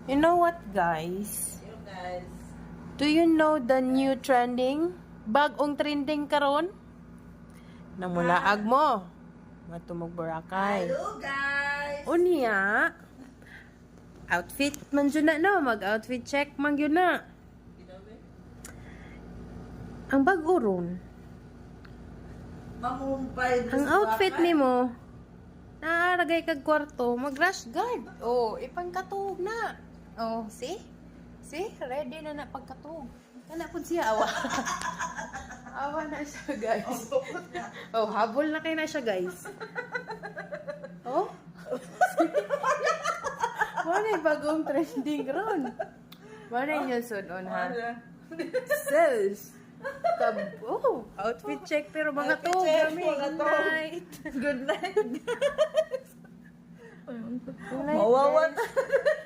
You know what, guys? You guys. Do you know the new trending? Bagong trending karon? Namulaag mo. Matumog Boracay. Hello guys. Unya. Outfit man yun na, no? Mag-outfit check man yun na. Ang bago ron. Mamumpay. Ang outfit ni mo, naaragay kag kwarto, mag-rush guard. Oh, ipangkatog na. Oh, see? See? Ready na na pagkatog. Kana po siya, awa. Awa na siya, guys. Oh, habol na kayo na siya, guys. Oh? Wala yung bagong trending ron. Wala yung sunon, ha? Sis. Oh, outfit check pero mga Outfit to, check, gami. mga Good to. night. Good night. Good night, Mawawan. guys.